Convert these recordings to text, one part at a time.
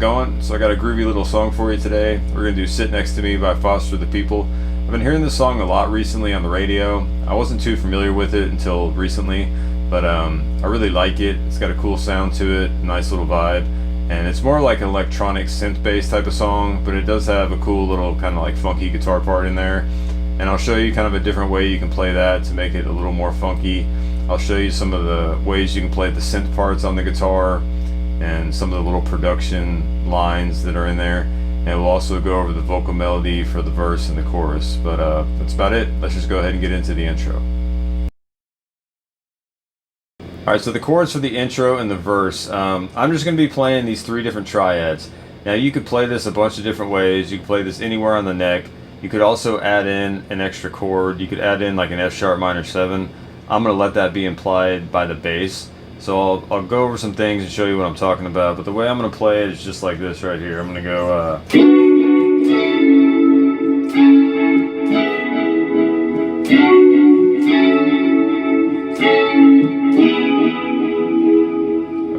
going? So I got a groovy little song for you today. We're going to do Sit Next to Me by Foster the People. I've been hearing this song a lot recently on the radio. I wasn't too familiar with it until recently, but I really like it. It's got a cool sound to it, nice little vibe, and it's more like an electronic synth-based type of song, but it does have a cool little kind of like funky guitar part in there. And I'll show you kind of a different way you can play that to make it a little more funky. I'll show you some of the ways you can play the synth parts on the guitar and some of the little production lines that are in there. And we'll also go over the vocal melody for the verse and the chorus. But that's about it. Let's just go ahead and get into the intro. Alright, so the chords for the intro and the verse. I'm just going to be playing these 3 different triads. Now you could play this a bunch of different ways. You could play this anywhere on the neck. You could also add in an extra chord. You could add in like an F sharp minor 7. I'm going to let that be implied by the bass. So I'll go over some things and show you what I'm talking about. But the way I'm going to play it is just like this right here. I'm going to go...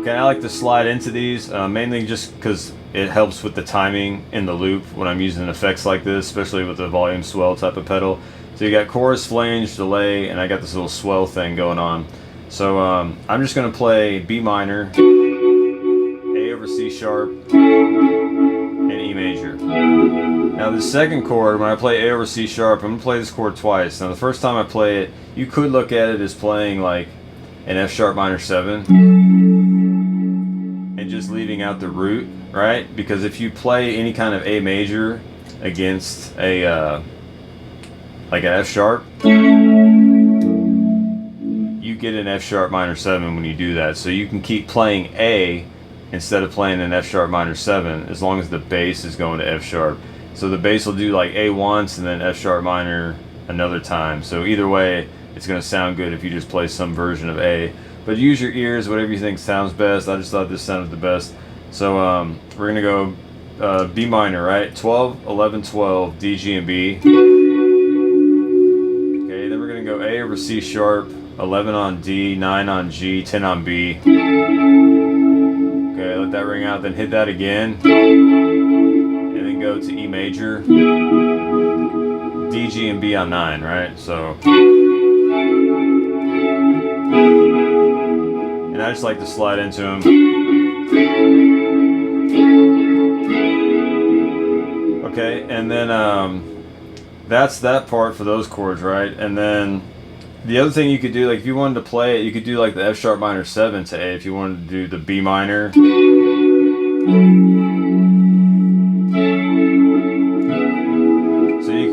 Okay, I like to slide into these, mainly just because it helps with the timing in the loop when I'm using effects like this, especially with the volume swell type of pedal. So you got chorus, flange, delay, and I got this little swell thing going on. So I'm just going to play B minor, A over C sharp, and E major. Now the second chord, when I play A over C sharp, I'm going to play this chord twice. Now the first time I play it, you could look at it as playing like an F sharp minor 7 and just leaving out the root, right? Because if you play any kind of A major against a like an F sharp, you get an F sharp minor 7 when you do that. So you can keep playing A instead of playing an F sharp minor 7 as long as the bass is going to F sharp. So the bass will do like A once and then F sharp minor another time. So either way, it's going to sound good if you just play some version of A. But use your ears, whatever you think sounds best. I just thought this sounded the best. So we're going to go B minor, right? 12, 11, 12, D, G, and B. Okay, then we're going to go A over C sharp, 11 on D, 9 on G, 10 on B. Okay, let that ring out, then hit that again. And then go to E major, D, G, and B on 9, right? So... and I just like to slide into them. Okay, and then that's that part for those chords, right? And then the other thing you could do, like if you wanted to play it, you could do like the F sharp minor 7 to A if you wanted to do the B minor.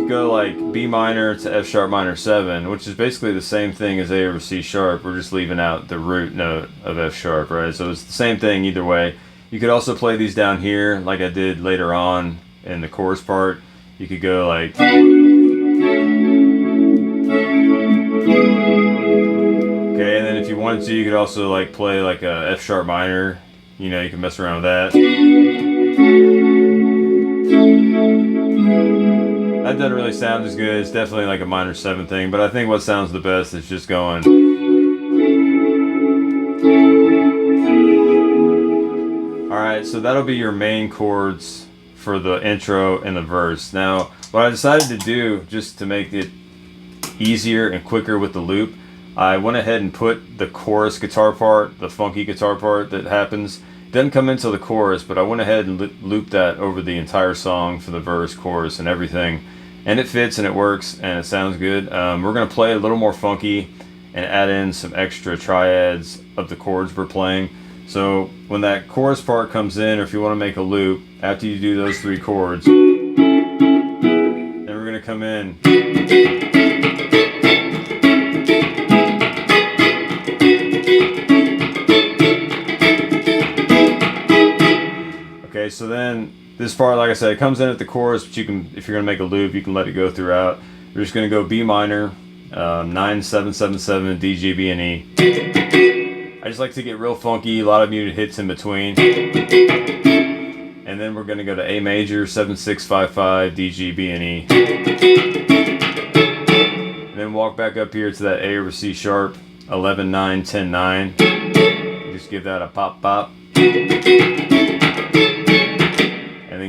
Go like B minor to F sharp minor 7, which is basically the same thing as A over C sharp. We're just leaving out the root note of F sharp, right? So it's the same thing either way. You could also play these down here like I did later on in the chorus part. You could go like... okay, and then if you wanted to, you could also like play like a F sharp minor. You know, you can mess around with that. That doesn't really sound as good. It's definitely like a minor 7 thing, but I think what sounds the best is just going. Alright, so that'll be your main chords for the intro and the verse. Now, what I decided to do, just to make it easier and quicker with the loop, I went ahead and put the chorus guitar part, the funky guitar part that happens. It doesn't come into the chorus, but I went ahead and looped that over the entire song for the verse, chorus, and everything. And it fits and it works and it sounds good. We're going to play a little more funky and add in some extra triads of the chords we're playing. So when that chorus part comes in, or if you want to make a loop, after you do those 3 chords, then we're going to come in. Okay, so then this part, like I said, it comes in at the chorus, but you can, if you're going to make a loop, you can let it go throughout. We're just going to go B minor, 9, 7, 7, 7, D, G, B, and E. I just like to get real funky, a lot of muted hits in between. And then we're going to go to A major, 7, 6, 5, 5, D, G, B, and E. And then walk back up here to that A over C sharp, 11, 9, 10, 9. Just give that a pop, pop.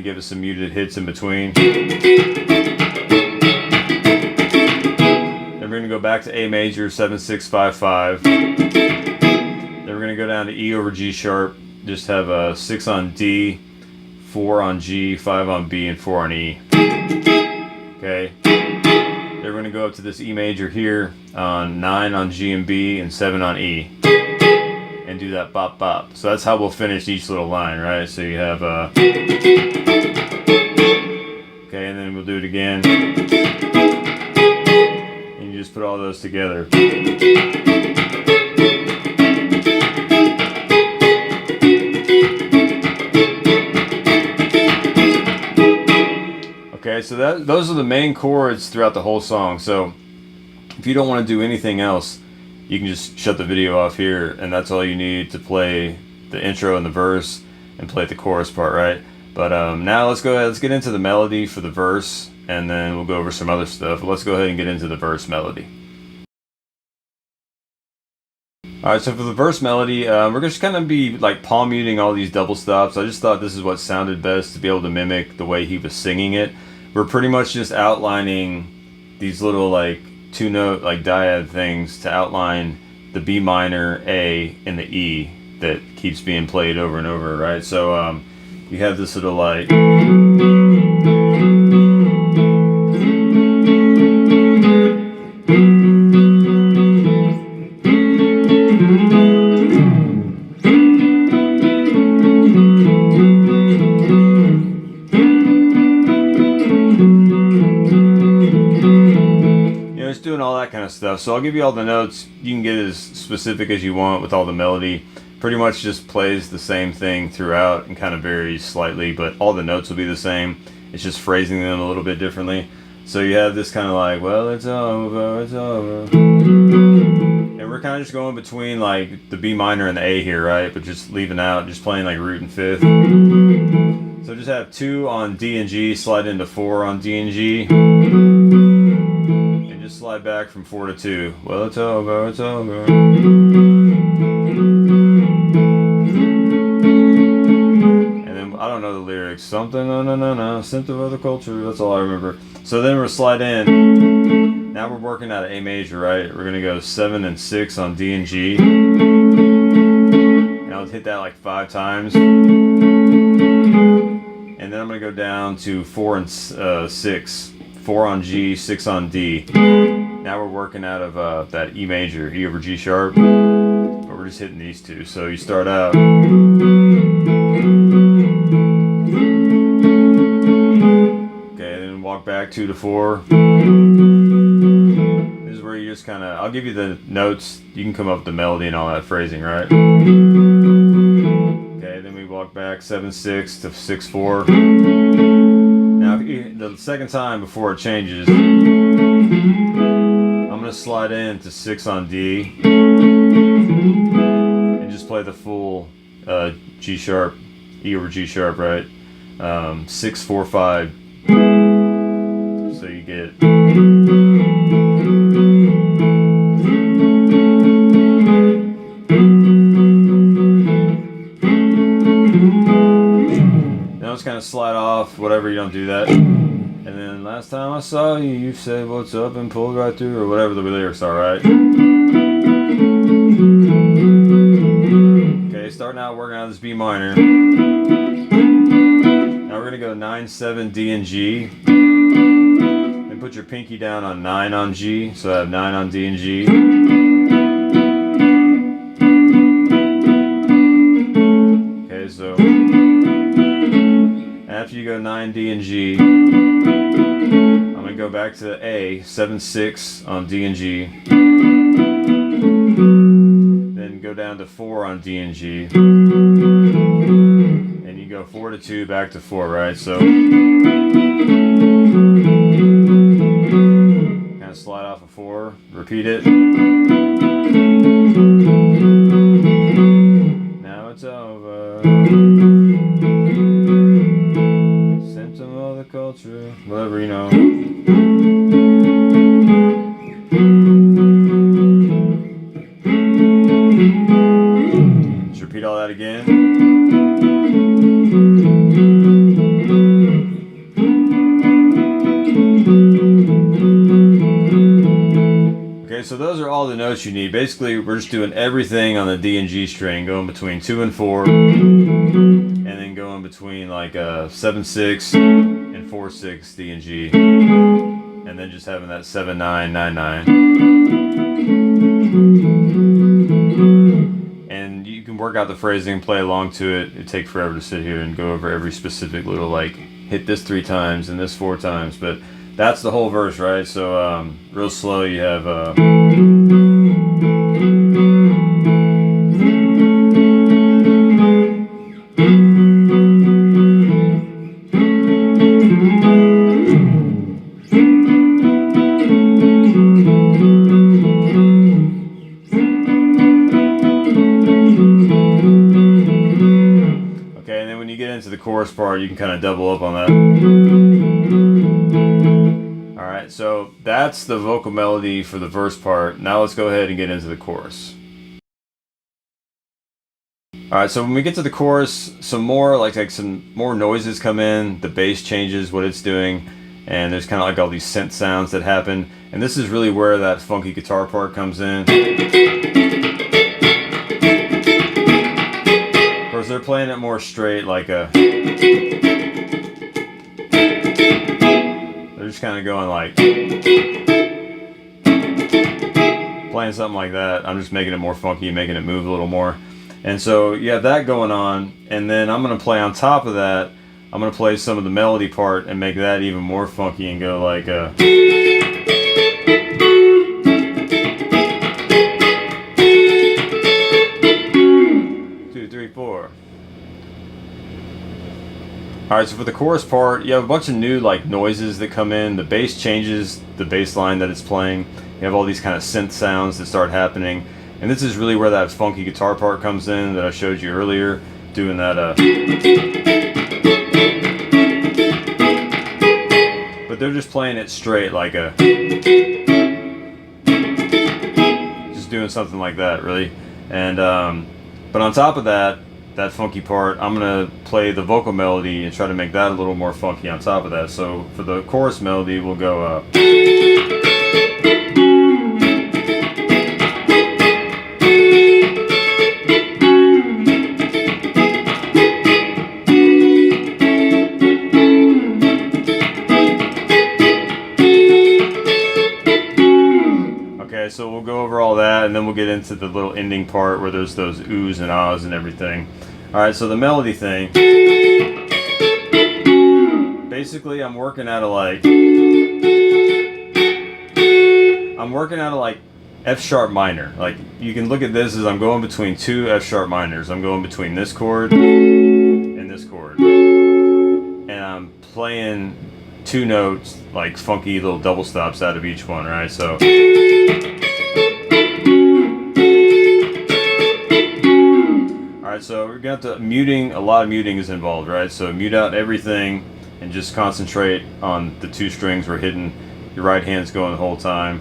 then give it some muted hits in between. Then we're going to go back to A major, 7, 6, 5, 5. Then we're going to go down to E over G sharp. Just have a 6 on D, 4 on G, 5 on B, and 4 on E. Okay. Then we're going to go up to this E major here on 9 on G and B and 7 on E. And do that bop bop. So that's how we'll finish each little line, right? So you have okay, and then we'll do it again. And you just put all those together. Okay, so those are the main chords throughout the whole song. So if you don't want to do anything else, you can just shut the video off here, and that's all you need to play the intro and the verse and play the chorus part, right? But now let's go ahead, let's get into the melody for the verse, and then we'll go over some other stuff. Let's go ahead and get into the verse melody. Alright, so for the verse melody, we're just going to be like palm muting all these double stops. I just thought this is what sounded best to be able to mimic the way he was singing it. We're pretty much just outlining these little like 2-note like dyad things to outline the B minor, A, and the E that keeps being played over and over, right? So you have this little like, doing all that kind of stuff. So I'll give you all the notes. You can get as specific as you want with all the melody. Pretty much just plays the same thing throughout and kind of varies slightly, but all the notes will be the same. It's just phrasing them a little bit differently. So you have this kind of like, well, it's over, it's over. And we're kind of just going between like the B minor and the A here, right? But just leaving out, just playing like root and fifth. So just have 2 on D and G, slide into 4 on D and G. Slide back from 4 to 2. Well, it's over, it's over. And then I don't know the lyrics. Something, no, no, no, no. Synth of other culture. That's all I remember. So then we'll slide in. Now we're working out of A major, right? We're gonna go 7 and 6 on D and G. And I'll hit that like 5 times. And then I'm gonna go down to 4 and 6. 4 on G, 6 on D. Now we're working out of that E major, E over G sharp, but we're just hitting these two. So you start out. Okay, then walk back 2 to 4. This is where you just kind of, I'll give you the notes. You can come up with the melody and all that phrasing, right? Okay, then we walk back 7, 6 to 6, 4. Now, the second time before it changes, I'm going to slide in to 6 on D and just play the full G sharp, E over G sharp, right? 6, 4, 5. So you get. Just kind of slide off, whatever, you don't do that. And then last time I saw you, you said what's up and pulled right through, or whatever the lyrics are, right? Okay, starting out working out this B minor. Now we're gonna go 9, 7, D and G. Then put your pinky down on 9 on G, so I have 9 on D and G. Okay, so after you go 9, D and G, I'm going to go back to A, 7, 6 on D and G. Then go down to 4 on D and G. And you go 4 to 2, back to 4, right? So kind of slide off of 4, repeat it. Now it's over. Culture, whatever, you know. Just repeat all that again. Okay, so those are all the notes you need. Basically, we're just doing everything on the D and G string, going between 2 and 4, and then going between like 7/6 and 4/6 D and G, and then just having that 7/9 9/9. And you can work out the phrasing, play along to it. It'd take forever to sit here and go over every specific little, like, hit this 3 times and this 4 times, but that's the whole verse, right? So real slow, you have okay, and then when you get into the chorus part, you can kind of double up on that. Alright, so that's the vocal melody for the verse part. Now let's go ahead and get into the chorus. Alright, so when we get to the chorus, some more noises come in, the bass changes what it's doing, and there's kind of like all these synth sounds that happen, and this is really where that funky guitar part comes in. Of course, they're playing it more straight, like a... They're just kind of going like... playing something like that. I'm just making it more funky, making it move a little more. And so you have that going on, and then I'm going to play on top of that, I'm going to play some of the melody part and make that even more funky and go like a... 2, 3, 4. Alright, so for the chorus part, you have a bunch of new like noises that come in. The bass changes the bass line that it's playing. You have all these kind of synth sounds that start happening. And this is really where that funky guitar part comes in that I showed you earlier, doing that but they're just playing it straight like a... just doing something like that, really. And but on top of that funky part, I'm gonna play the vocal melody and try to make that a little more funky on top of that. So for the chorus melody, we'll go okay, so we'll go over all that, and then we'll get into the little ending part where there's those oohs and ahs and everything. Alright, so the melody thing. Basically, I'm working out of like F sharp minor. Like, you can look at this as I'm going between 2 F sharp minors. I'm going between this chord and this chord. And I'm playing 2 notes, like funky little double stops out of each one, right? So alright, so we're going to have to muting, a lot of muting is involved, right? So mute out everything and just concentrate on the 2 strings we're hitting. Your right hand's going the whole time.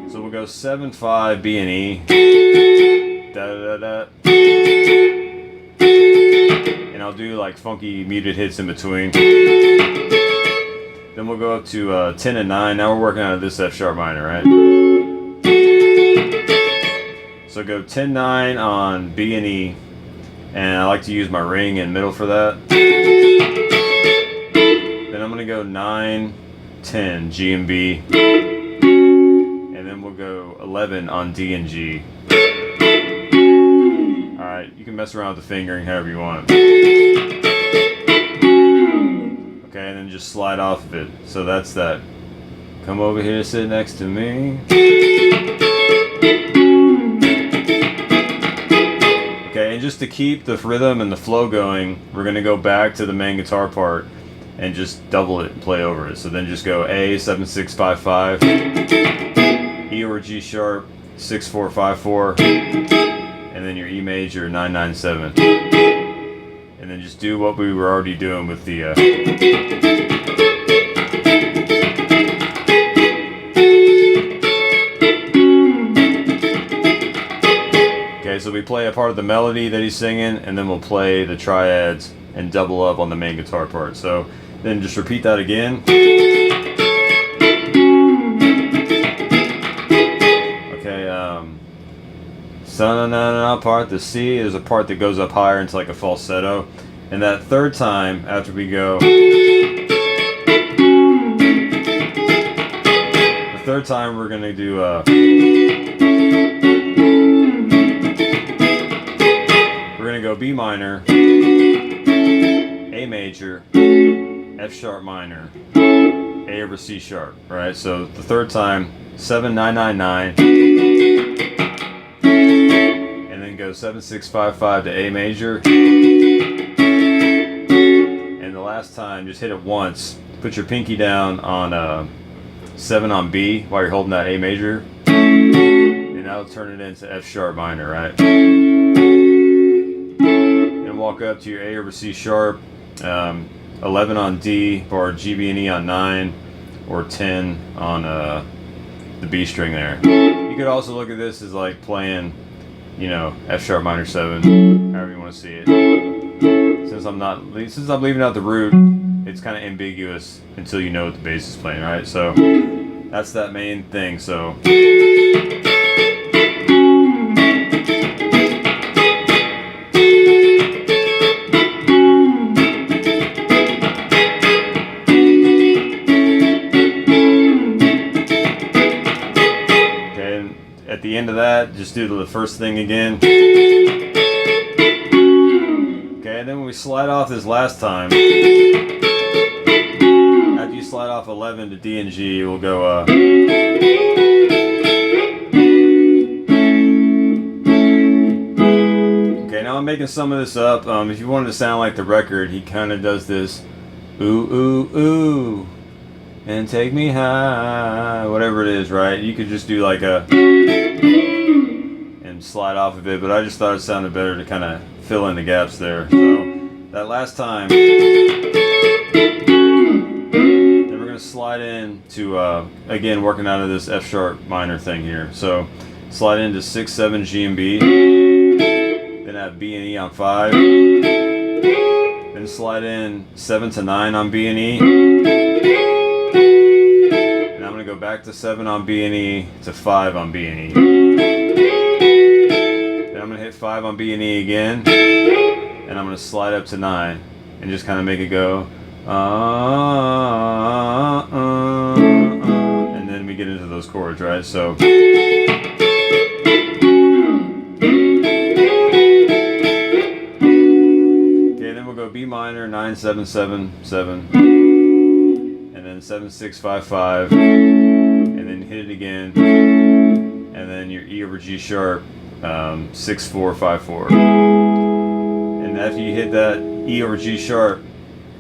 So we'll go 7, 5, B and E. Da da da da. And I'll do like funky muted hits in between. Then we'll go up to 10 and 9. Now we're working out of this F sharp minor, right? So go 10, 9 on B and E, and I like to use my ring in middle for that. Then I'm going to go 9, 10, G and B, and then we'll go 11 on D and G. Alright, you can mess around with the fingering however you want. Okay, and then just slide off of it. So that's that. Come over here, sit next to me. Okay, and just to keep the rhythm and the flow going, we're going to go back to the main guitar part and just double it and play over it. So then just go A, 7, 6, 5, 5, E or G sharp, 6, 4, 5, 4, and then your E major, 9, 9, 7. And then just do what we were already doing with the okay, so we play a part of the melody that he's singing, and then we'll play the triads and double up on the main guitar part. So then just repeat that again. sa-na-na-na part. The C is a part that goes up higher into like a falsetto. And that third time, after we go, the third time we're gonna do we're gonna go B minor, A major, F sharp minor, A over C sharp, right? So the third time, 7 9 9 9, and then go 7 6 5 5 to A major, and the last time just hit it once. Put your pinky down on 7 on B while you're holding that A major, and that'll turn it into F sharp minor, right? And walk up to your A over C sharp, 11 on D, bar G, B, and E on 9, or 10 on the B string there. You could also look at this as like playing, you know, F sharp minor 7, however you want to see it. Since I'm leaving out the root, it's kind of ambiguous until you know what the bass is playing, right? So that's that main thing. So at the end of that, just do the first thing again. Okay, and then when we slide off this last time, after you slide off 11 to D and G, we'll go okay, now I'm making some of this up. If you wanted to sound like the record, he kind of does this ooh ooh ooh and take me high, whatever it is, right? You could just do like a and slide off of it, but I just thought it sounded better to kind of fill in the gaps there. So that last time, then we're gonna slide into again working out of this F sharp minor thing here. So slide into 6 7 G and B, then have B and E on 5, then slide in 7 to 9 on B and E. I'm going to go back to 7 on B and E to 5 on B and E. Then I'm going to hit 5 on B and E again, and I'm going to slide up to 9 and just kind of make it go and then we get into those chords, right? So okay, then we'll go B minor 9 7 7 7, and then 7 6 5 5, and then hit it again, and then your E over G sharp, 6 4 5 4, and after you hit that E over G sharp,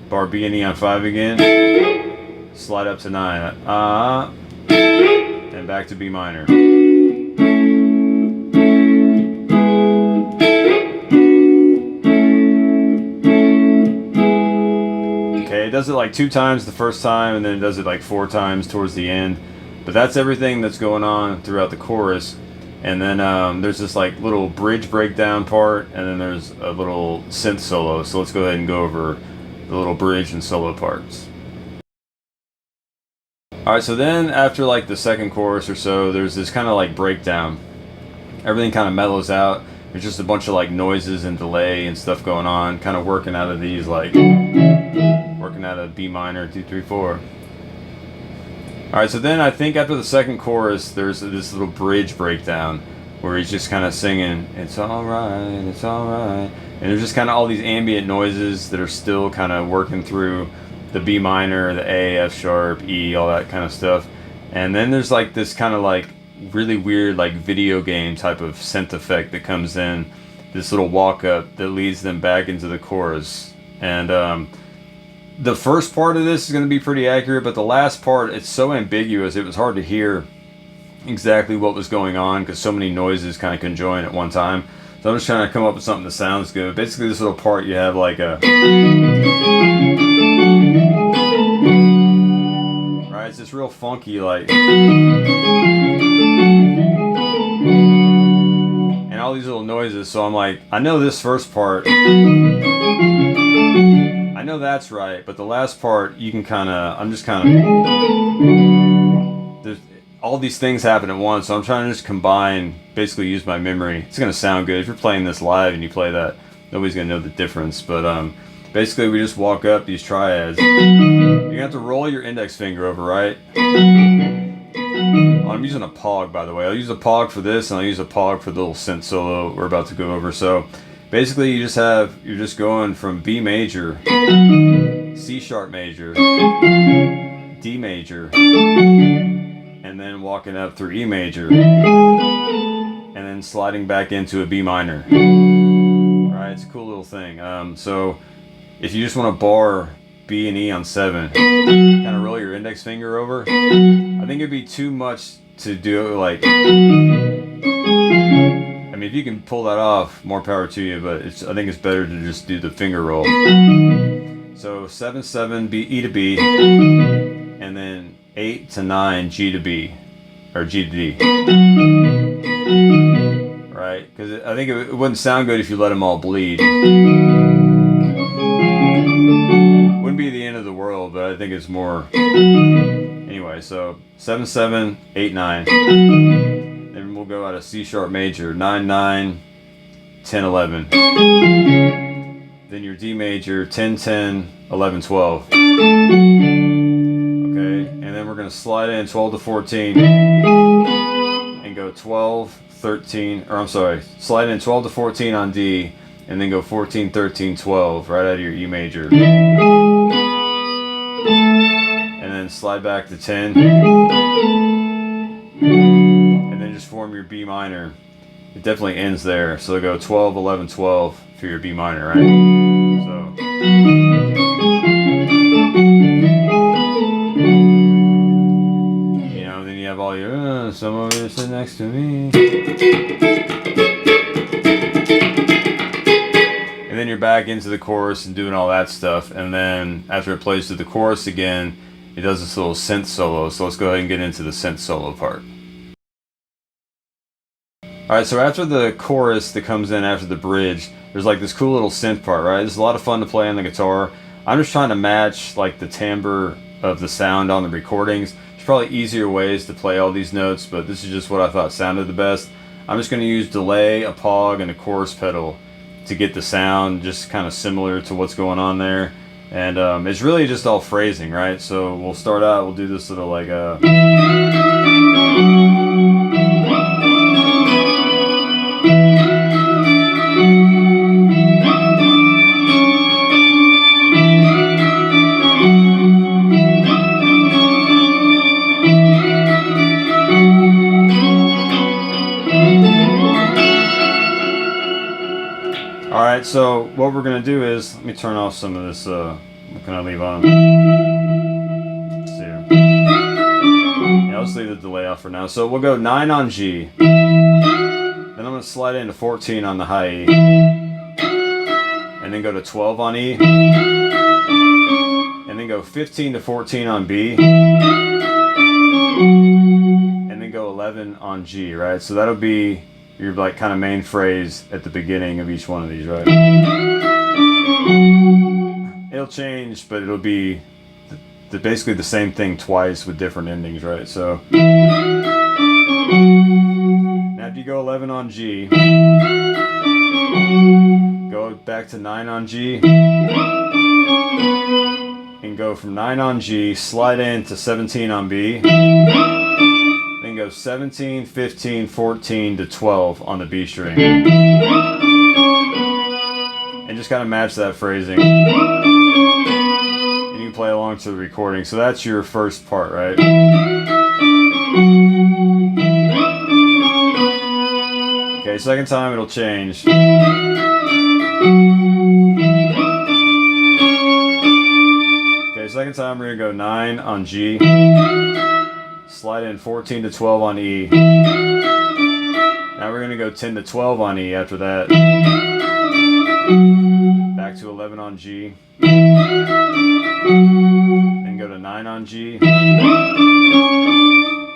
bar B and E on 5 again, slide up to 9, and back to B minor. It does it like 2 times the first time, and then it does it like 4 times towards the end. But that's everything that's going on throughout the chorus. And then there's this like little bridge breakdown part, and then there's a little synth solo. So let's go ahead and go over the little bridge and solo parts. Alright, so then after like the second chorus or so, there's this kind of like breakdown. Everything kind of mellows out. There's just a bunch of like noises and delay and stuff going on, kind of working out of these like working out of B minor 2 3 4. Alright, so then I think after the second chorus there's this little bridge breakdown where he's just kind of singing it's alright, it's alright, and there's just kind of all these ambient noises that are still kind of working through the B minor, the A, F sharp, E, all that kind of stuff. And then there's like this kind of like really weird like video game type of synth effect that comes in, this little walk up that leads them back into the chorus. And the first part of this is going to be pretty accurate, but the last part, it's so ambiguous, it was hard to hear exactly what was going on because so many noises kind of conjoin at one time. So I'm just trying to come up with something that sounds good. Basically this little part, you have like a right, it's this real funky like, and all these little noises. So I'm like, I know this first part, I know that's right, but the last part you can kind of, I'm just kind of, all these things happen at once, so I'm trying to just combine, basically use my memory. It's gonna sound good. If you're playing this live and you play that, nobody's gonna know the difference. But basically we just walk up these triads. You have to roll your index finger over, right? I'm using a pog, by the way. I'll use a pog for this, and I'll use a pog for the little synth solo we're about to go over. So basically you're just going from B major, C sharp major, D major, and then walking up through E major, and then sliding back into a B minor. Alright, it's a cool little thing. So if you just want to bar B and E on 7, kind of roll your index finger over. I think it'd be too much to do, like, I mean, if you can pull that off, more power to you, but I think it's better to just do the finger roll. So 7, 7, B, E to B, and then 8 to 9, G to B, or G to D. Right? Because I think it wouldn't sound good if you let them all bleed. Wouldn't be the end of the world, but I think it's more. Anyway, so 7, 7, 8, 9. Then we'll go out of C sharp major, 9, 9, 10, 11. Then your D major, 10, 10, 11, 12. Okay, and then we're going to slide in 12 to 14 and go 12, 13, or I'm sorry, slide in 12 to 14 on D, and then go 14, 13, 12 right out of your E major. And then slide back to 10. And then just form your B minor. It definitely ends there. So go 12, 11, 12 for your B minor, right? So. You know, then you have all your, someone over sit next to me. And then you're back into the chorus and doing all that stuff, and then after it plays to the chorus again, it does this little synth solo. So let's go ahead and get into the synth solo part. Alright, so after the chorus that comes in after the bridge, there's like this cool little synth part, right? It's a lot of fun to play on the guitar. I'm just trying to match like the timbre of the sound on the recordings. There's probably easier ways to play all these notes, but this is just what I thought sounded the best. I'm just going to use delay, a pog, and a chorus pedal to get the sound just kind of similar to what's going on there. And it's really just all phrasing, right? So we'll start out, we'll do this little like Alright, so what we're going to do is, let me turn off some of this, what can I leave on? Let's see here. Yeah, let's leave the delay off for now. So we'll go 9 on G, then I'm going to slide into 14 on the high E, and then go to 12 on E, and then go 15 to 14 on B, and then go 11 on G, right? So that'll be your like kind of main phrase at the beginning of each one of these, right? It'll change, but it'll be basically the same thing twice with different endings, right? So now if you go 11 on G, go back to 9 on G, and go from 9 on G, slide into 17 on B, then go 17, 15, 14 to 12 on the B string. And just kind of match that phrasing. And you can play along to the recording. So that's your first part, right? Okay, second time it'll change. Okay, second time we're going to go 9 on G. Slide in 14 to 12 on E. Now we're going to go 10 to 12 on E after that. Back to 11 on G. Then go to 9 on G. And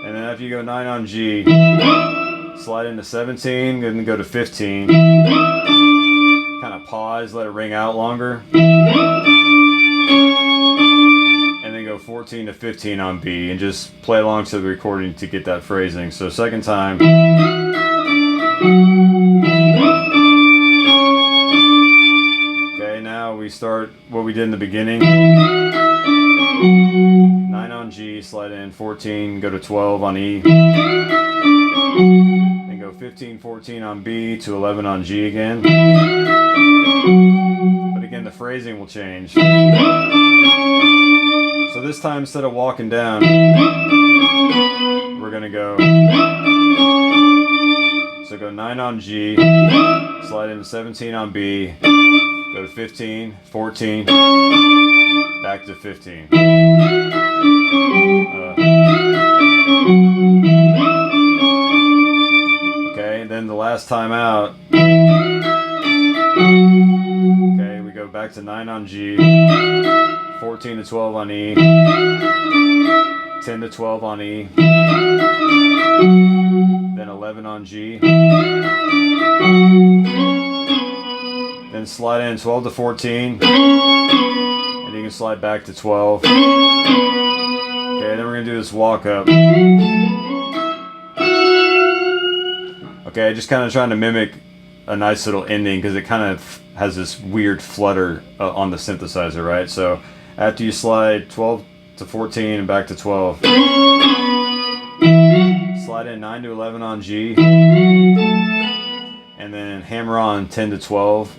then after you go 9 on G, slide into 17, then go to 15. Kind of pause, let it ring out longer. And then go 14 to 15 on B, and just play along to the recording to get that phrasing. So second time. Okay, now we start what we did in the beginning. 9 on G, slide in 14, go to 12 on E. Then go 15, 14 on B to 11 on G again. But again, the phrasing will change. So this time, instead of walking down, we're going to go. So go 9 on G, slide into 17 on B, go to 15, 14, back to 15. Okay, then the last time out. Okay, we go back to 9 on G, 14 to 12 on E, 10 to 12 on E, then 11 on G, then slide in 12 to 14, and you can slide back to 12. Okay, then we're going to do this walk up. Okay, just kind of trying to mimic a nice little ending because it kind of has this weird flutter on the synthesizer, right? So after you slide 12 to 14 and back to 12, slide in 9 to 11 on G, and then hammer on 10 to 12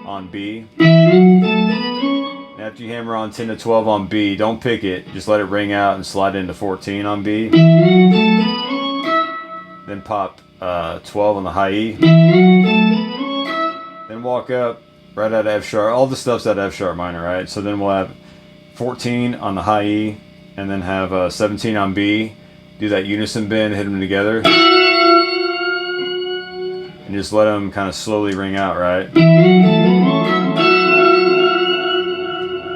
on B. And after you hammer on 10 to 12 on B, don't pick it, just let it ring out and slide into 14 on B. Then pop 12 on the high E. Then walk up right at F sharp. All the stuff's at F sharp minor, right? So then we'll have 14 on the high E, and then have 17 on B. Do that unison bend, hit them together, and just let them kind of slowly ring out, right?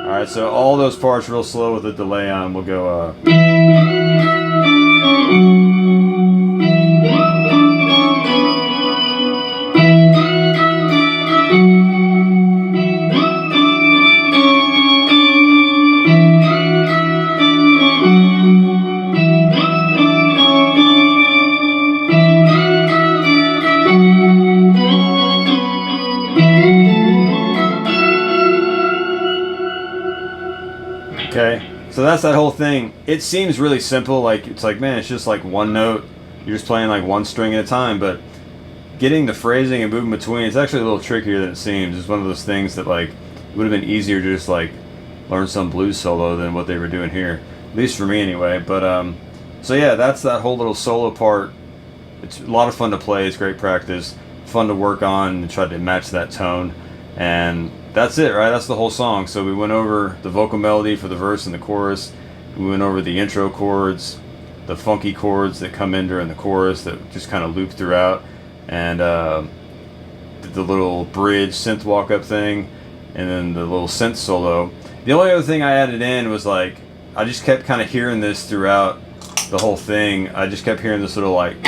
All right, so all those parts real slow with a delay on. We'll go. Okay, so that's that whole thing. It seems really simple, like it's like, man, it's just like one note, you're just playing like one string at a time, but getting the phrasing and moving between, it's actually a little trickier than it seems. It's one of those things that like, it would have been easier to just like learn some blues solo than what they were doing here, at least for me anyway. But so yeah, that's that whole little solo part. It's a lot of fun to play, it's great practice, fun to work on and try to match that tone. And that's it, right? That's the whole song. So we went over the vocal melody for the verse and the chorus. We went over the intro chords, the funky chords that come in during the chorus that just kind of loop throughout, and the little bridge synth walk-up thing, and then the little synth solo. The only other thing I added in was like, I just kept kind of hearing this throughout the whole thing. I just kept hearing this little like,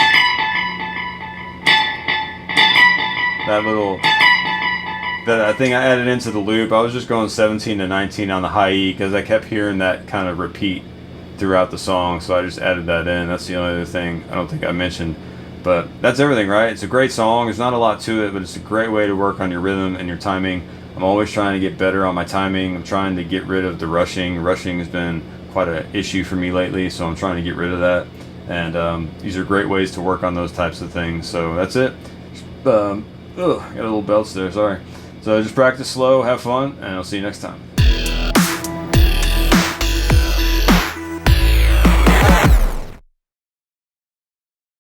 that little... That thing I added into the loop. I was just going 17 to 19 on the high E because I kept hearing that kind of repeat throughout the song, so I just added that in. That's the only other thing I don't think I mentioned. But that's everything, right? It's a great song. There's not a lot to it, but it's a great way to work on your rhythm and your timing. I'm always trying to get better on my timing. I'm trying to get rid of the rushing. Rushing has been quite an issue for me lately, so I'm trying to get rid of that. And these are great ways to work on those types of things. So that's it. Got a little belts there, sorry. So just practice slow, have fun, and I'll see you next time.